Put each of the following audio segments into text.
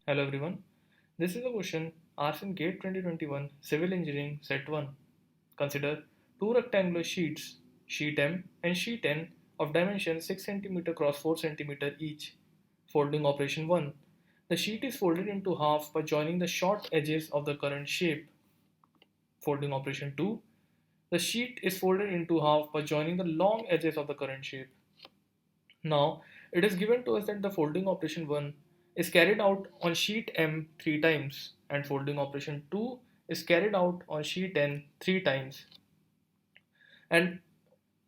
Hello everyone. This is a question asked in GATE 2021 Civil Engineering Set 1. Consider two rectangular sheets, sheet M and sheet N of dimension 6 cm cross 4 cm each. Folding operation 1. The sheet is folded into half by joining the short edges of the current shape. Folding operation 2. The sheet is folded into half by joining the long edges of the current shape. Now, it is given to us that the folding operation 1 is carried out on sheet M 3 times and folding operation 2 is carried out on sheet N 3 times. And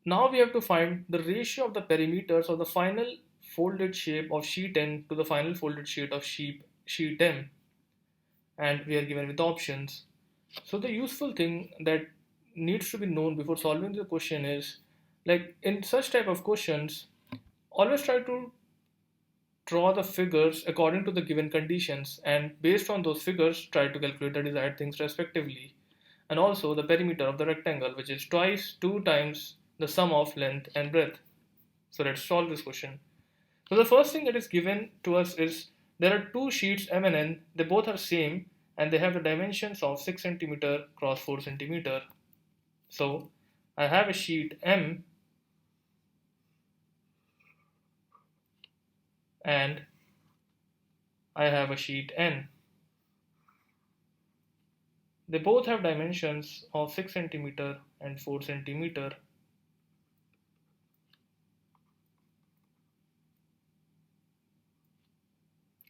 now we have to find the ratio of the perimeters of the final folded shape of sheet N to the final folded shape of sheet M, and we are given with options. So the useful thing that needs to be known before solving the question is, like in such type of questions, always try to draw the figures according to the given conditions, and based on those figures try to calculate the desired things respectively, and also the perimeter of the rectangle, which is twice 2 times the sum of length and breadth. So let's solve this question. So the first thing that is given to us is there are two sheets M and N. They both are same and they have the dimensions of 6 cm cross 4 cm. So I have a sheet M and I have a sheet N. They both have dimensions of 6 cm and 4 cm.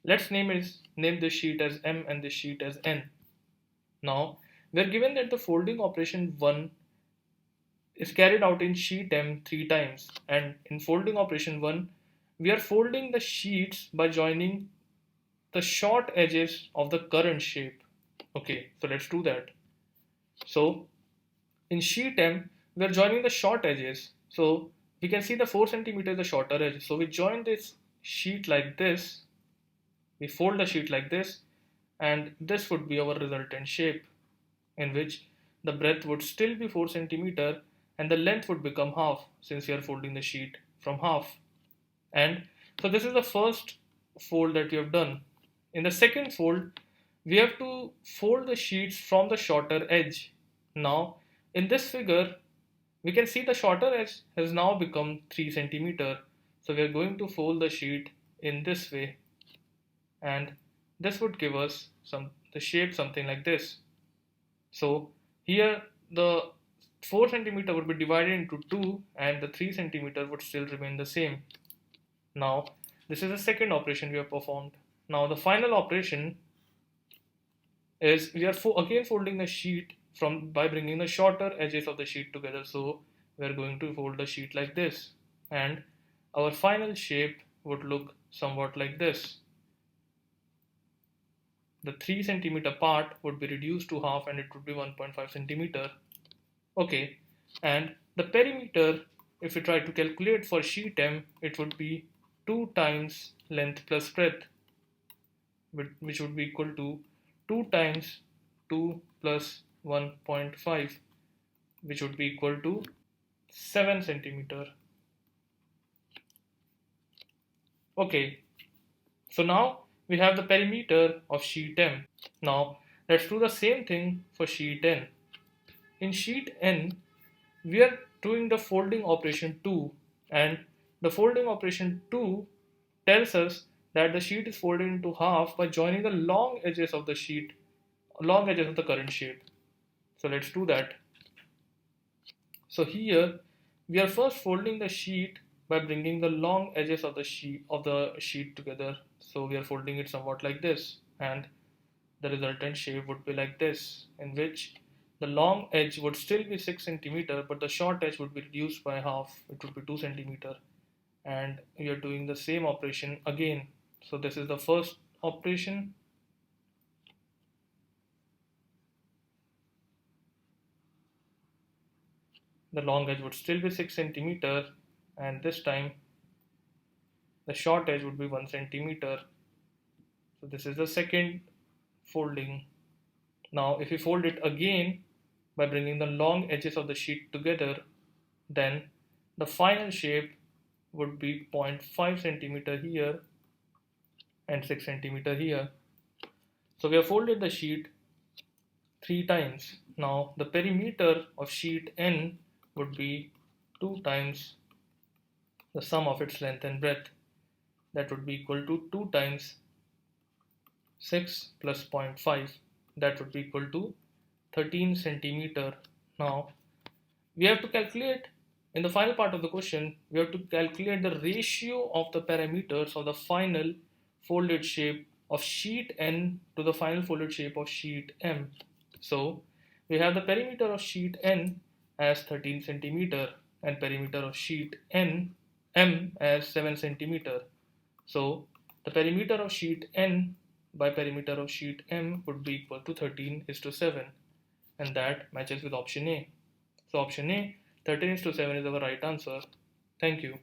Let's name this sheet as M and this sheet as N. Now, we are given that the folding operation 1 is carried out in sheet M 3 times, and in folding operation 1 we are folding the sheets by joining the short edges of the current shape. Okay, so let's do that. So in sheet M we are joining the short edges, so we can see the 4 cm is the shorter edge, so we join this sheet like this, we fold the sheet like this, and this would be our resultant shape, in which the breadth would still be 4 cm and the length would become half, since we are folding the sheet from half. And so this is the first fold that we have done. In the second fold, we have to fold the sheets from the shorter edge. Now, in this figure, we can see the shorter edge has now become 3 cm. So we are going to fold the sheet in this way, and this would give us the shape something like this. So here the 4 cm would be divided into 2 and the 3 cm would still remain the same. Now this is the second operation we have performed. Now the final operation is we are again folding the sheet by bringing the shorter edges of the sheet together. So we are going to fold the sheet like this, and our final shape would look somewhat like this. The 3 cm part would be reduced to half and it would be 1.5 cm. Okay, and the perimeter, if we try to calculate for sheet M, it would be 2 times length plus breadth, which would be equal to 2 times 2 plus 1.5, which would be equal to 7 cm. Okay, so now we have the perimeter of sheet M. Now let's do the same thing for sheet N. In sheet N, we are doing the folding operation 2, and the folding operation 2 tells us that the sheet is folded into half by joining the long edges of the current shape. So let's do that. So here we are first folding the sheet by bringing the long edges of the sheet together. So we are folding it somewhat like this, and the resultant shape would be like this, in which the long edge would still be 6 cm, but the short edge would be reduced by half, it would be 2 cm. And we are doing the same operation again. So this is the first operation. The long edge would still be 6 cm, and this time the short edge would be 1 cm. So this is the second folding. Now if we fold it again by bringing the long edges of the sheet together, then the final shape would be 0.5 cm here and 6 cm here. So we have folded the sheet 3 times. Now the perimeter of sheet N would be 2 times the sum of its length and breadth. That would be equal to 2 times 6 plus zero point 0.5. That would be equal to 13 centimeter. Now we have to calculate, in the final part of the question, we have to calculate the ratio of the parameters of the final folded shape of sheet N to the final folded shape of sheet M. So we have the perimeter of sheet N as 13 centimeter and perimeter of sheet M as 7 centimeter. So the perimeter of sheet N by perimeter of sheet M would be equal to 13:7, and that matches with option A. So option A, 13:7 is our right answer. Thank you.